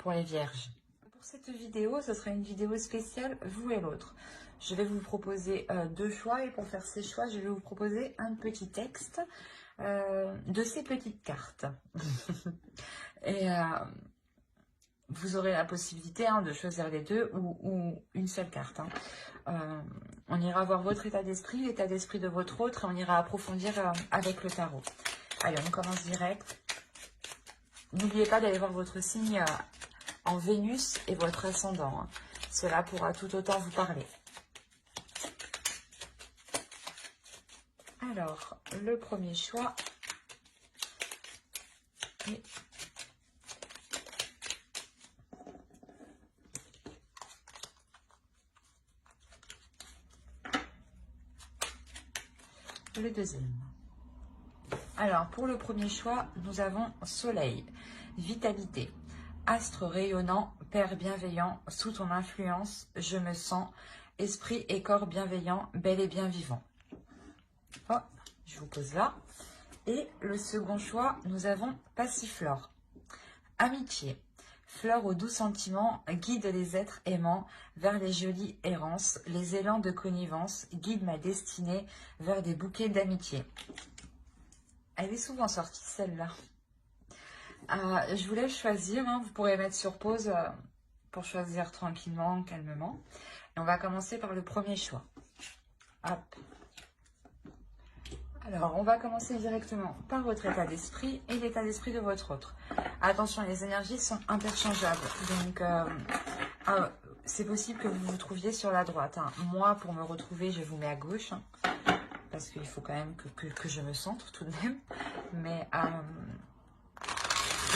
pour les vierges. Pour cette vidéo, ce sera une vidéo spéciale vous et l'autre. Je vais vous proposer deux choix et pour faire ces choix, je vais vous proposer un petit texte de ces petites cartes. Et vous aurez la possibilité de choisir les deux ou une seule carte. On ira voir votre état d'esprit, l'état d'esprit de votre autre, et on ira approfondir avec le tarot. Allez, on commence direct. N'oubliez pas d'aller voir votre signe en Vénus et votre ascendant. Cela pourra tout autant vous parler. Alors, le premier choix est le deuxième. Alors, pour le premier choix, nous avons Soleil, vitalité, astre rayonnant, Père bienveillant, sous ton influence, je me sens, esprit et corps bienveillant, bel et bien vivant. Oh, je vous pose là. Et le second choix, nous avons Passiflore, amitié, fleur aux doux sentiments, guide les êtres aimants vers les jolies errances, les élans de connivence, guide ma destinée vers des bouquets d'amitié. Elle est souvent sortie, celle-là. Je vous laisse choisir. Vous pourrez mettre sur pause pour choisir tranquillement, calmement. Et on va commencer par le premier choix. Hop. Alors, on va commencer directement par votre état d'esprit et l'état d'esprit de votre autre. Attention, les énergies sont interchangeables. Donc, c'est possible que vous vous trouviez sur la droite. Moi, pour me retrouver, je vous mets à gauche. Parce qu'il faut quand même que je me centre tout de même. Mais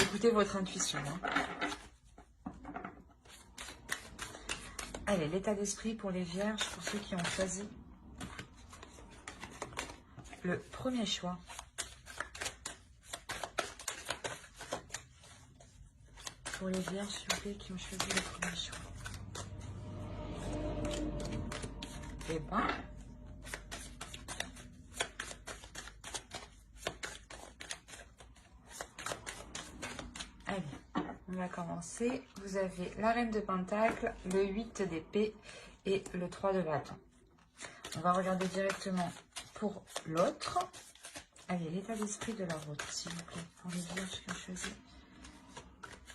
écoutez votre intuition. Allez, l'état d'esprit pour les vierges, pour ceux qui ont choisi le premier choix. Pour les vierges, s'il vous plaît, qui ont choisi le premier choix. Eh ben... Allez, on va commencer. Vous avez la reine de Pentacle, le 8 d'épée et le 3 de bâton. On va regarder directement pour l'autre. Allez, l'état d'esprit de leur autre, s'il vous plaît. Pour les vierges qui ont choisi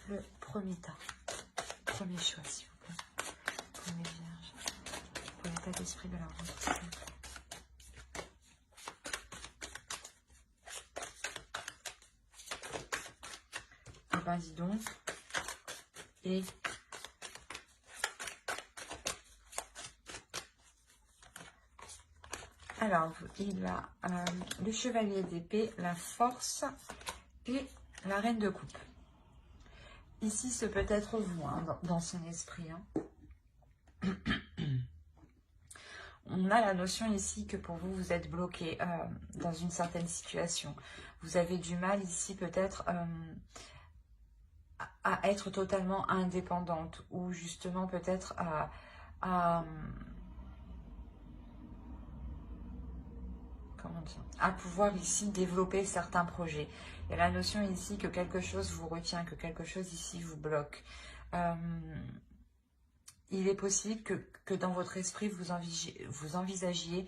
le premier tas. Premier choix, s'il vous plaît. Pour les vierges. Pour l'état d'esprit de leur autre, s'il vous plaît. Ben dis donc. Et alors, il a le chevalier d'épée, la force et la reine de coupe. Ici, ce peut être vous, dans son esprit. On a la notion ici que pour vous, vous êtes bloqué dans une certaine situation. Vous avez du mal ici peut-être à être totalement indépendante ou justement peut-être à pouvoir ici développer certains projets. Il y a la notion ici que quelque chose vous retient, que quelque chose ici vous bloque. Il est possible que dans votre esprit, vous envisagiez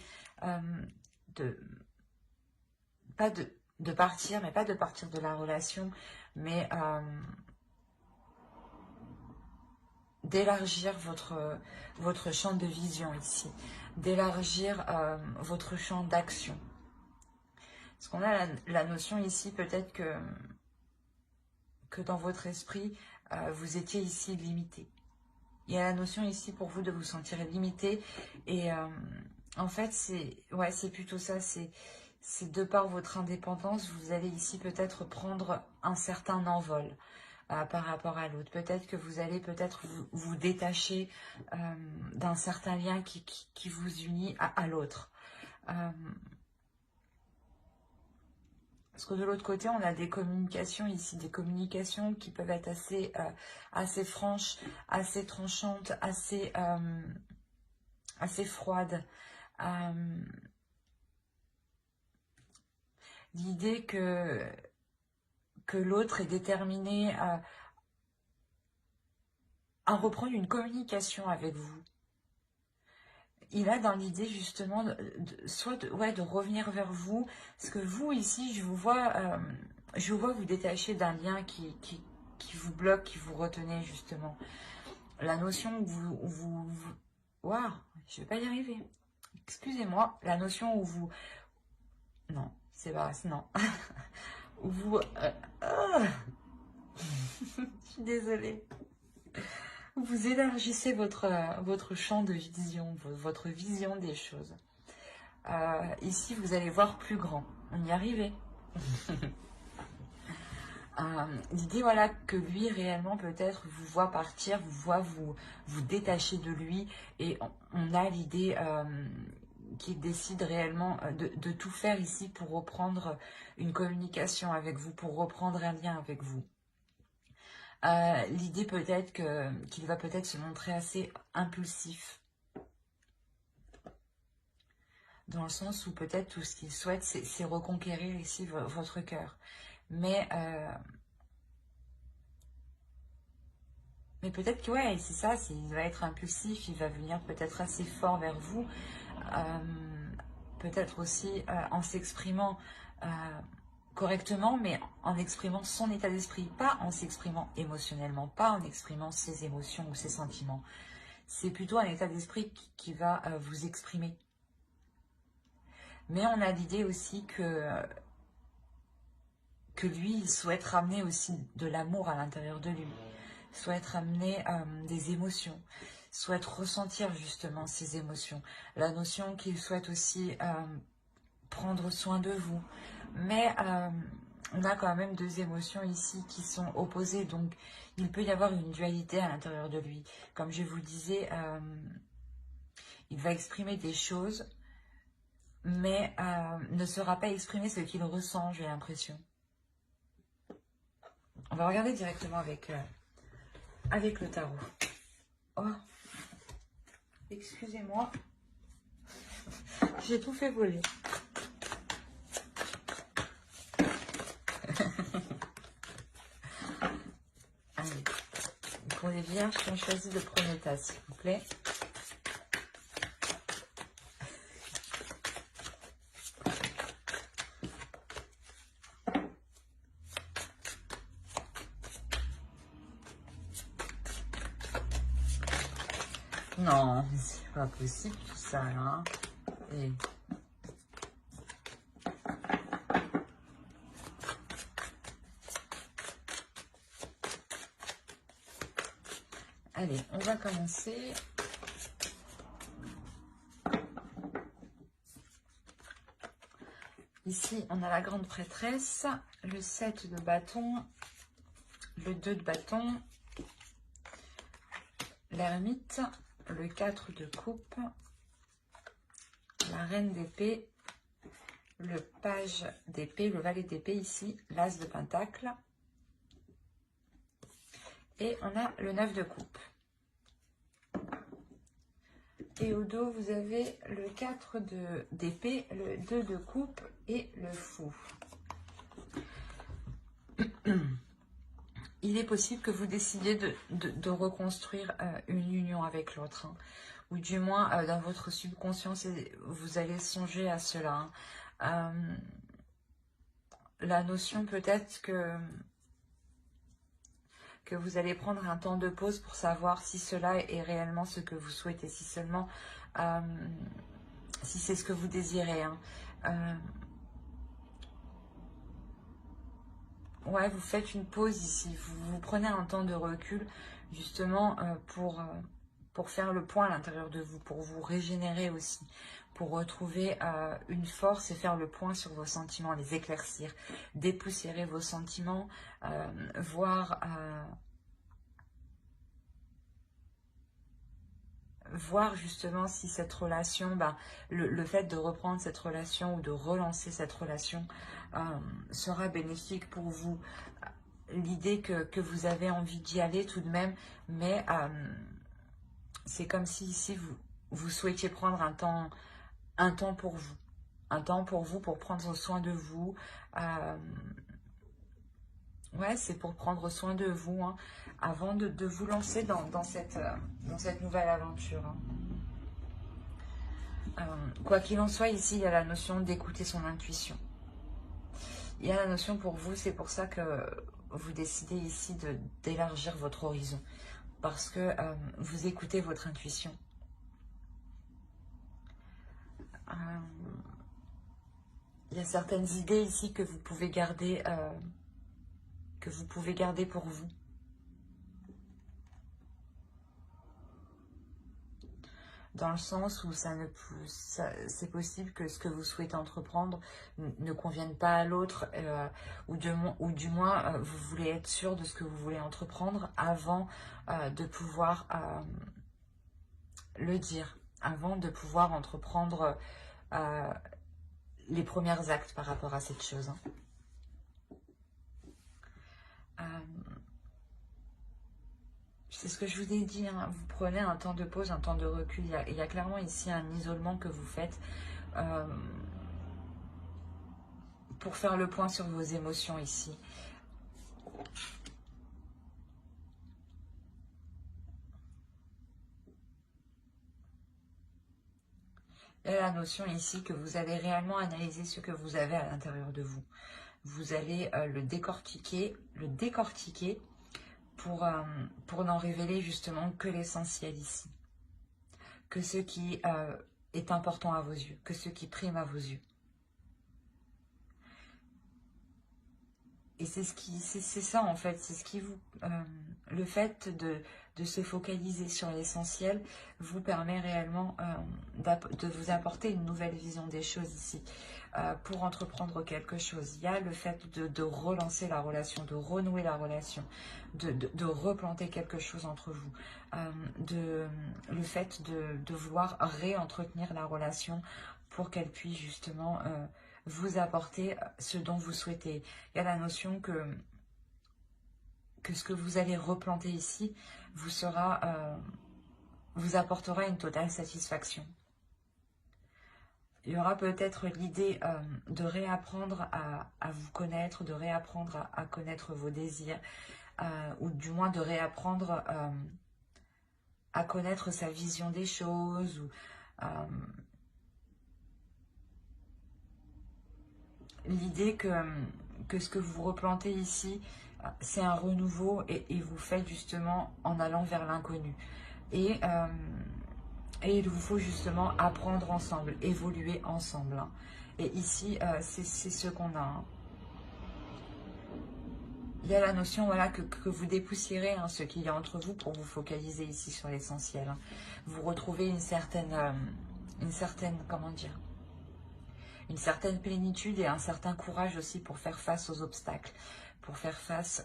pas de partir, mais pas de partir de la relation, mais d'élargir votre champ de vision ici, d'élargir votre champ d'action. Parce qu'on a la notion ici, peut-être que dans votre esprit, vous étiez ici limité. Il y a la notion ici pour vous de vous sentir limité. Et en fait, c'est plutôt ça. C'est de par votre indépendance, vous allez ici peut-être prendre un certain envol par rapport à l'autre. Peut-être que vous allez vous détacher d'un certain lien qui vous unit à l'autre. Parce que de l'autre côté, on a des communications ici, des communications qui peuvent être assez franches, assez tranchantes, assez froides. L'idée que l'autre est déterminé à reprendre une communication avec vous. Il a dans l'idée justement ouais, de revenir vers vous, parce que vous ici, je vous vois vous détacher d'un lien qui vous bloque, qui vous retenait justement. La notion où waouh, je vais pas y arriver. Excusez-moi, la notion où vous... Non, c'est pas... Non. Où vous... je suis désolée. Vous élargissez votre champ de vision, votre vision des choses. Ici, vous allez voir plus grand. On y arrivait. L'idée, voilà, que lui, réellement, peut-être, vous voit partir, vous voit vous détacher de lui. Et on a l'idée qu'il décide réellement de tout faire ici pour reprendre une communication avec vous, pour reprendre un lien avec vous. L'idée peut-être qu'il va peut-être se montrer assez impulsif. Dans le sens où peut-être tout ce qu'il souhaite, c'est reconquérir ici votre cœur. Mais peut-être que ouais, c'est ça, il va être impulsif, il va venir peut-être assez fort vers vous. Peut-être aussi en s'exprimant correctement, mais en exprimant son état d'esprit, pas en s'exprimant émotionnellement, pas en exprimant ses émotions ou ses sentiments. C'est plutôt un état d'esprit qui va vous exprimer. Mais on a l'idée aussi que lui, il souhaite ramener aussi de l'amour à l'intérieur de lui, souhaite ramener des émotions, souhaite ressentir justement ces émotions. La notion qu'il souhaite aussi prendre soin de vous. Mais on a quand même deux émotions ici qui sont opposées, donc il peut y avoir une dualité à l'intérieur de lui. Comme je vous le disais, il va exprimer des choses, mais ne saura pas exprimer ce qu'il ressent, j'ai l'impression. On va regarder directement avec le tarot. Oh, excusez-moi, j'ai tout fait voler. Allez, pour les vierges qui ont choisi le premier tas, s'il vous plaît. Non, c'est pas possible tout ça, hein. Et... Allez, on va commencer. Ici, on a la grande prêtresse, le 7 de bâton, le 2 de bâton, l'ermite, le 4 de coupe, la reine d'épée, le page d'épée, le valet d'épée ici, l'as de pentacle. Et on a le 9 de coupe. Et au dos, vous avez le 4 d'épée, le 2 de coupe et le fou. Il est possible que vous décidiez de reconstruire une union avec l'autre. Hein. Ou du moins, dans votre subconscient, vous allez songer à cela. Hein. La notion peut-être que vous allez prendre un temps de pause pour savoir si cela est réellement ce que vous souhaitez, si seulement, si c'est ce que vous désirez. Hein. Ouais, vous faites une pause ici, vous prenez un temps de recul, justement, pour faire le point à l'intérieur de vous, pour vous régénérer aussi, pour retrouver une force et faire le point sur vos sentiments, les éclaircir, dépoussiérer vos sentiments, voir justement si cette relation, le fait de reprendre cette relation ou de relancer cette relation sera bénéfique pour vous. L'idée que vous avez envie d'y aller tout de même, mais c'est comme si ici vous souhaitiez prendre un temps pour vous. Un temps pour vous, pour prendre soin de vous. Ouais, c'est pour prendre soin de vous, hein, avant de vous lancer dans cette nouvelle aventure. Hein. Quoi qu'il en soit, ici, il y a la notion d'écouter son intuition. Il y a la notion pour vous, c'est pour ça que vous décidez ici d'élargir votre horizon. Parce que vous écoutez votre intuition. Il y a certaines idées ici que vous pouvez garder pour vous. Dans le sens où c'est possible que ce que vous souhaitez entreprendre ne convienne pas à l'autre, ou du moins vous voulez être sûr de ce que vous voulez entreprendre avant de pouvoir le dire, avant de pouvoir entreprendre les premiers actes par rapport à cette chose. Hein. C'est ce que je vous ai dit, hein. Vous prenez un temps de pause, un temps de recul. Il y a clairement ici un isolement que vous faites pour faire le point sur vos émotions ici. Il y a la notion ici que vous allez réellement analyser ce que vous avez à l'intérieur de vous. Vous allez le décortiquer pour n'en révéler justement que l'essentiel ici. Que ce qui est important à vos yeux, que ce qui prime à vos yeux. Et c'est ça en fait, c'est ce qui vous... le fait de se focaliser sur l'essentiel vous permet réellement de vous apporter une nouvelle vision des choses ici. Pour entreprendre quelque chose, il y a le fait de relancer la relation, de renouer la relation, de replanter quelque chose entre vous. Le fait de vouloir réentretenir la relation pour qu'elle puisse justement... vous apporter ce dont vous souhaitez. Il y a la notion que ce que vous allez replanter ici vous apportera une totale satisfaction. Il y aura peut-être l'idée de réapprendre à vous connaître, de réapprendre à connaître vos désirs, ou du moins de réapprendre à connaître sa vision des choses, ou... l'idée que ce que vous replantez ici, c'est un renouveau et vous faites justement en allant vers l'inconnu. Et il vous faut justement apprendre ensemble, évoluer ensemble. Hein. Et ici, c'est ce qu'on a. Hein. Il y a la notion voilà, que vous dépoussiérez hein, ce qu'il y a entre vous pour vous focaliser ici sur l'essentiel. Hein. Vous retrouvez une certaine, comment dire, une certaine plénitude et un certain courage aussi pour faire face aux obstacles, pour faire face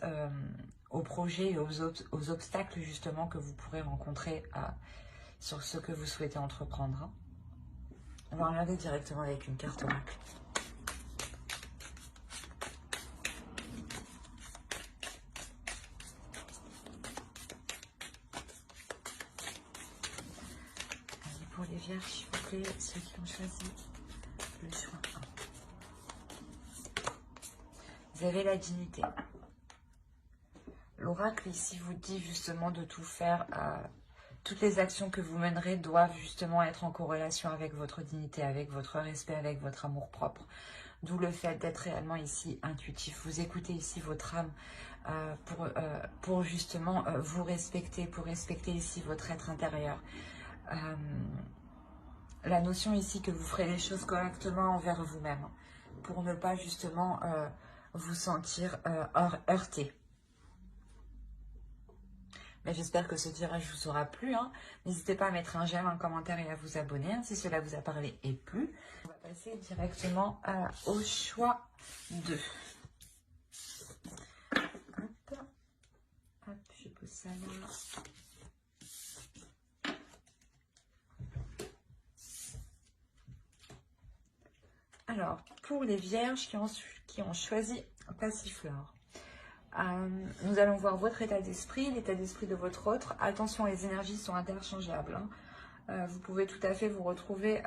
aux projets et aux obstacles justement que vous pourrez rencontrer sur ce que vous souhaitez entreprendre. Hein. On va regarder directement avec une carte oracle. Allez, pour les vierges, s'il vous plaît, ceux qui ont choisi le choix 1. Vous avez la dignité. L'oracle ici vous dit justement de tout faire. Toutes les actions que vous mènerez doivent justement être en corrélation avec votre dignité, avec votre respect, avec votre amour-propre. D'où le fait d'être réellement ici intuitif. Vous écoutez ici votre âme pour justement vous respecter, pour respecter ici votre être intérieur. La notion ici que vous ferez les choses correctement envers vous-même, pour ne pas justement vous sentir heurté. Mais j'espère que ce tirage vous aura plu. Hein. N'hésitez pas à mettre un j'aime, un commentaire et à vous abonner hein, si cela vous a parlé et plu. On va passer directement au choix 2. Hop, hop, je pose ça là. Alors, pour les vierges qui ont choisi Passiflore. Nous allons voir votre état d'esprit, l'état d'esprit de votre autre. Attention, les énergies sont interchangeables. Hein. Vous pouvez tout à fait vous retrouver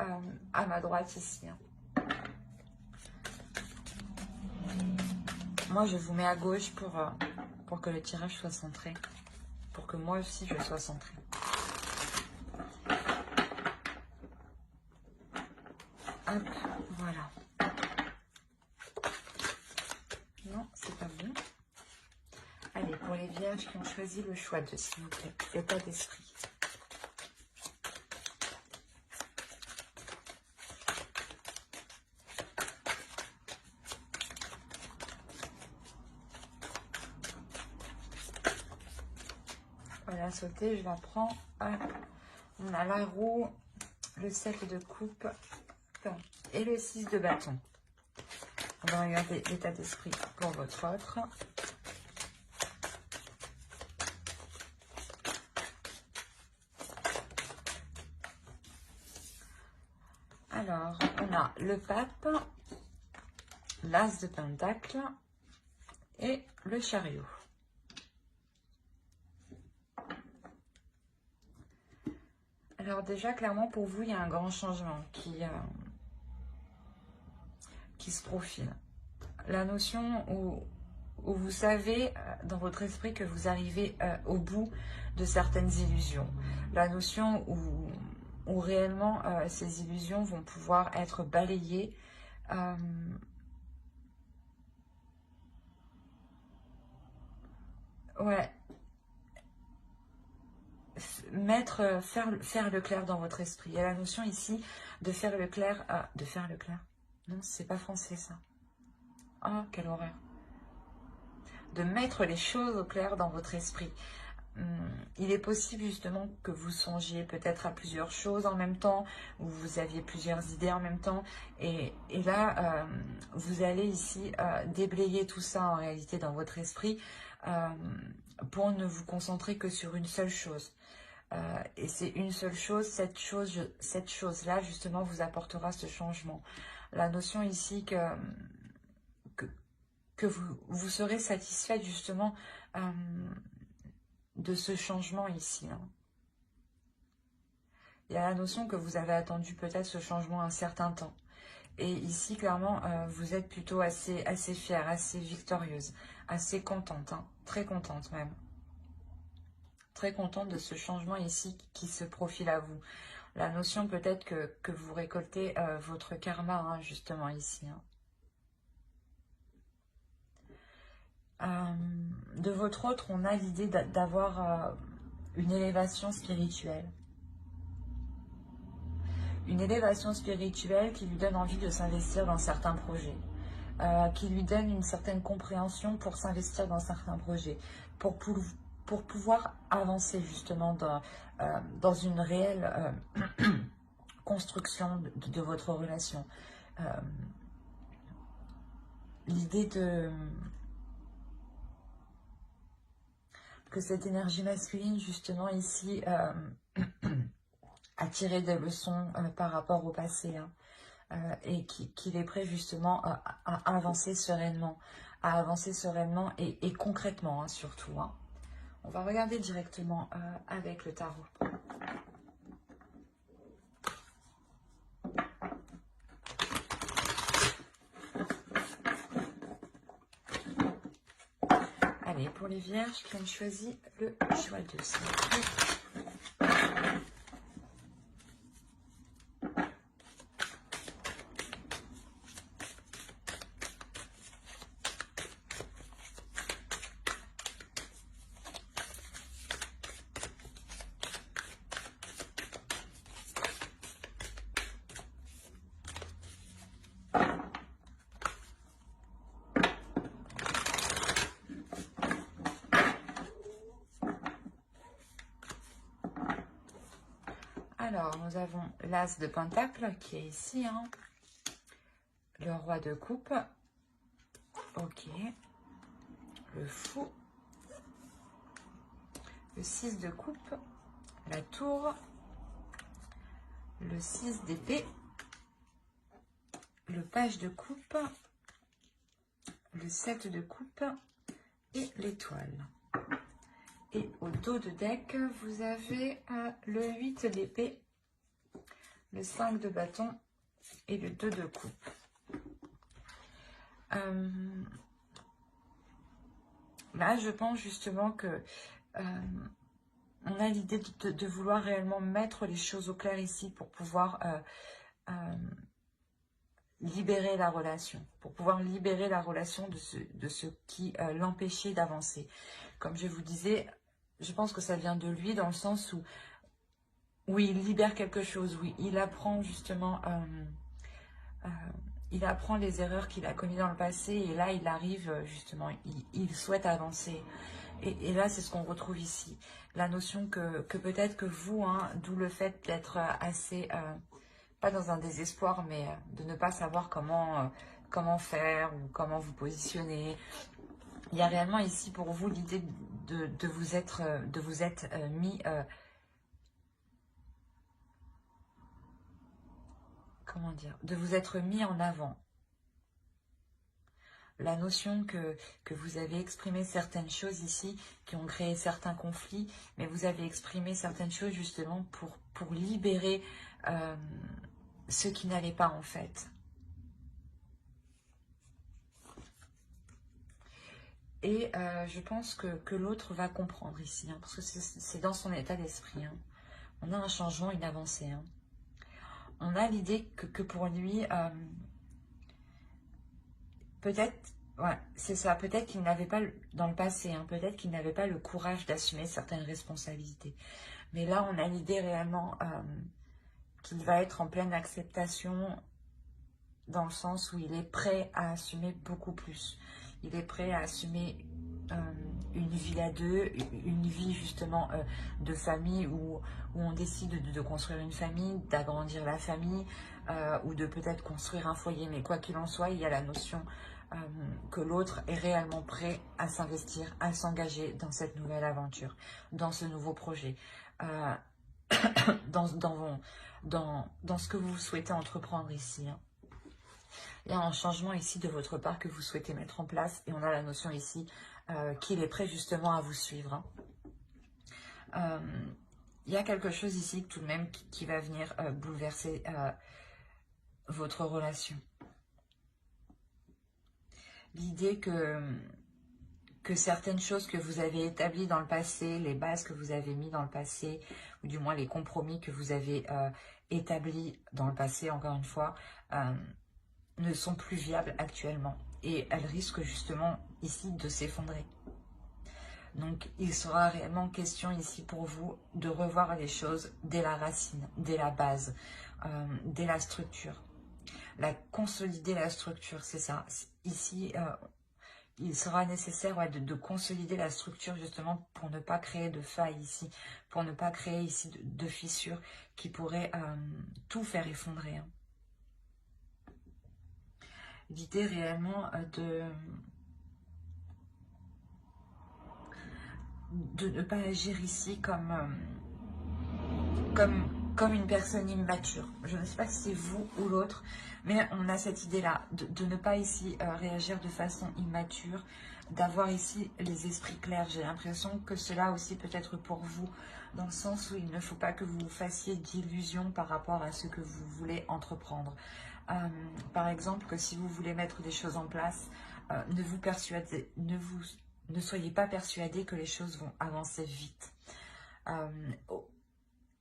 à ma droite ici. Hein. Moi, je vous mets à gauche pour que le tirage soit centré. Pour que moi aussi, je sois centrée. Hop, voilà. Non, c'est pas bon. Allez, pour les vierges qui ont choisi le choix de, s'il vous plaît, l'état d'esprit. Voilà, sauter, je la prends. Hop. On a la roue, le 7 de coupe et le 6 de bâton. On va regarder l'état d'esprit pour votre autre. Alors, on a le pape, l'as de pentacle et le chariot. Alors déjà, clairement, pour vous, il y a un grand changement qui se profile. La notion où vous savez dans votre esprit que vous arrivez au bout de certaines illusions. La notion où réellement ces illusions vont pouvoir être balayées. Ouais. Faire le clair dans votre esprit. Il y a la notion ici de faire le clair. De faire le clair. Non, c'est pas français ça. Ah, quelle horreur. De mettre les choses au clair dans votre esprit. Il est possible justement que vous songiez peut-être à plusieurs choses en même temps, ou vous aviez plusieurs idées en même temps, et là, vous allez ici déblayer tout ça en réalité dans votre esprit pour ne vous concentrer que sur une seule chose. Et c'est une seule chose, cette chose-là justement vous apportera ce changement. La notion ici que vous serez satisfait justement de ce changement ici. Hein. Il y a la notion que vous avez attendu peut-être ce changement un certain temps. Et ici, clairement, vous êtes plutôt assez fière, assez victorieuse, assez contente, hein, très contente même. Très contente de ce changement ici qui se profile à vous. La notion peut-être que vous récoltez votre karma, hein, justement ici. Hein. De votre autre, on a l'idée d'avoir une élévation spirituelle. Une élévation spirituelle qui lui donne envie de s'investir dans certains projets. Qui lui donne une certaine compréhension pour s'investir dans certains projets. Pour pouvoir avancer justement dans une réelle construction de votre relation. L'idée que cette énergie masculine justement ici a tiré des leçons par rapport au passé hein, et qu'il est prêt justement à avancer sereinement, et concrètement hein, surtout. Hein. On va regarder directement avec le tarot. Allez, pour les vierges qui ont choisi le choix de ça. Alors, nous avons l'as de pentacle qui est ici, hein. Le roi de coupe, ok, le fou, le 6 de coupe, la tour, le 6 d'épée, le page de coupe, le 7 de coupe et l'étoile. Et au dos de deck, vous avez le 8 d'épée, le 5 de bâton et le 2 de coupe. Là, je pense justement que on a l'idée de vouloir réellement mettre les choses au clair ici pour pouvoir libérer la relation, de ce qui l'empêchait d'avancer. Comme je vous disais, je pense que ça vient de lui dans le sens où oui, il libère quelque chose, oui, il apprend justement, il apprend les erreurs qu'il a commises dans le passé et là il arrive justement, il souhaite avancer. Et là c'est ce qu'on retrouve ici, la notion que peut-être que vous, hein, d'où le fait d'être assez, pas dans un désespoir, mais de ne pas savoir comment faire ou comment vous positionner. Il y a réellement ici pour vous l'idée de vous être, mis... comment dire, de vous être mis en avant. La notion que vous avez exprimé certaines choses ici qui ont créé certains conflits, mais vous avez exprimé certaines choses justement pour libérer ce qui n'allait pas en fait. Et je pense que l'autre va comprendre ici, hein, parce que c'est dans son état d'esprit. Hein. On a un changement, une avancée. Hein. On a l'idée que pour lui, peut-être, ouais, c'est ça, peut-être qu'il n'avait pas, dans le passé, hein, peut-être qu'il n'avait pas le courage d'assumer certaines responsabilités. Mais là, on a l'idée réellement qu'il va être en pleine acceptation, dans le sens où il est prêt à assumer beaucoup plus. Il est prêt à assumer une vie à deux, une vie justement de famille où on décide de construire une famille, d'agrandir la famille ou de peut-être construire un foyer. Mais quoi qu'il en soit, il y a la notion que l'autre est réellement prêt à s'investir, à s'engager dans cette nouvelle aventure, dans ce nouveau projet, dans ce que vous souhaitez entreprendre ici. Hein. Il y a un changement ici de votre part que vous souhaitez mettre en place et on a la notion ici qu'il est prêt justement à vous suivre. Hein. Il y a quelque chose ici tout de même qui va venir bouleverser votre relation. L'idée que certaines choses que vous avez établies dans le passé, les bases que vous avez mis dans le passé, ou du moins les compromis que vous avez établis dans le passé, encore une fois, ne sont plus viables actuellement. Et elles risquent justement ici de s'effondrer. Donc il sera réellement question ici pour vous de revoir les choses dès la racine, dès la base, dès la structure. Consolider la structure, c'est ça. Ici, il sera nécessaire de consolider la structure justement pour ne pas créer de failles ici, pour ne pas créer ici de fissures qui pourraient tout faire effondrer. Hein. L'idée réellement de ne pas agir ici comme une personne immature. Je ne sais pas si c'est vous ou l'autre, mais on a cette idée-là, de ne pas ici réagir de façon immature, d'avoir ici les esprits clairs. J'ai l'impression que cela aussi peut être pour vous, dans le sens où il ne faut pas que vous fassiez d'illusions par rapport à ce que vous voulez entreprendre. Par exemple, que si vous voulez mettre des choses en place, ne soyez pas persuadé que les choses vont avancer vite.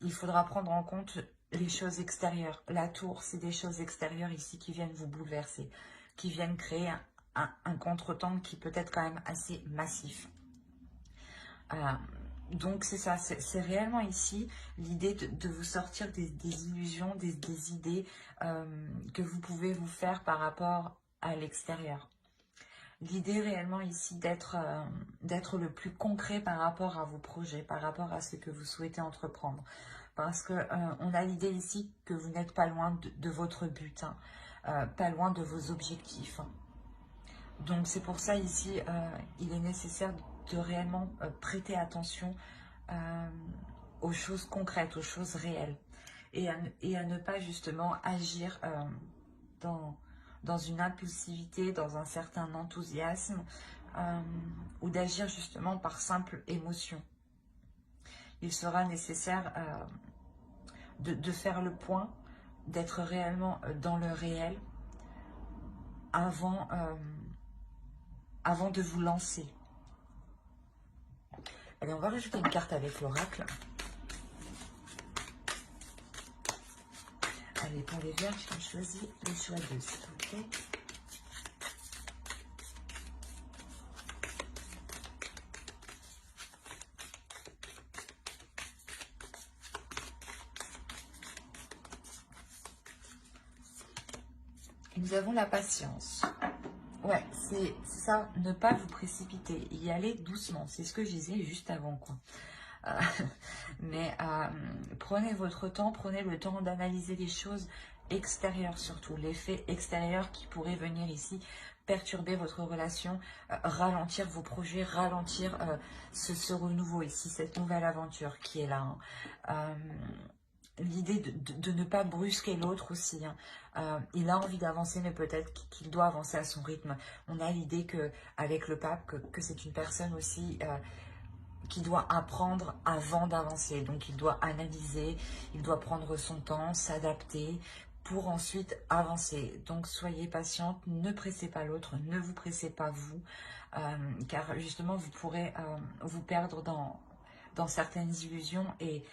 Il faudra prendre en compte les choses extérieures. La tour, c'est des choses extérieures ici qui viennent vous bouleverser, qui viennent créer un contretemps qui peut être quand même assez massif. Donc c'est ça, c'est réellement ici l'idée de vous sortir des illusions, des idées que vous pouvez vous faire par rapport à l'extérieur. L'idée réellement ici d'être le plus concret par rapport à vos projets, par rapport à ce que vous souhaitez entreprendre. Parce que on a l'idée ici que vous n'êtes pas loin de votre but, hein, pas loin de vos objectifs. Donc c'est pour ça ici, il est nécessaire de réellement prêter attention aux choses concrètes, aux choses réelles. Et à ne pas justement agir dans une impulsivité, dans un certain enthousiasme, ou d'agir justement par simple émotion. Il sera nécessaire de faire le point, d'être réellement dans le réel avant de vous lancer. Allez, on va rajouter une carte avec l'oracle. Allez, pour les vierges qui ont choisi le choix 2, s'il vous plaît. Et nous avons la patience. Ouais, c'est ça, ne pas vous précipiter, y aller doucement. C'est ce que je disais juste avant, quoi. Euh, mais prenez votre temps, prenez le temps d'analyser les choses extérieures surtout, l'effet extérieur qui pourrait venir ici perturber votre relation, ralentir vos projets, ralentir ce renouveau ici, cette nouvelle aventure qui est là. Hein. L'idée de ne pas brusquer l'autre aussi. Hein. Il a envie d'avancer, mais peut-être qu'il doit avancer à son rythme. On a l'idée qu'avec le pape, que c'est une personne aussi qui doit apprendre avant d'avancer. Donc il doit analyser, il doit prendre son temps, s'adapter pour ensuite avancer. Donc soyez patiente, ne pressez pas l'autre, ne vous pressez pas vous, car justement vous pourrez vous perdre dans certaines illusions et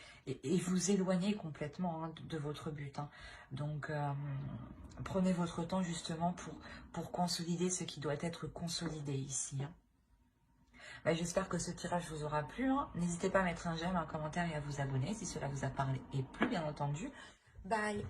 vous éloigner complètement hein, de votre but. Hein. Donc prenez votre temps justement pour consolider ce qui doit être consolidé ici. Hein. Bah, j'espère que ce tirage vous aura plu. Hein. N'hésitez pas à mettre un j'aime, un commentaire et à vous abonner si cela vous a parlé et plu, bien entendu. Bye!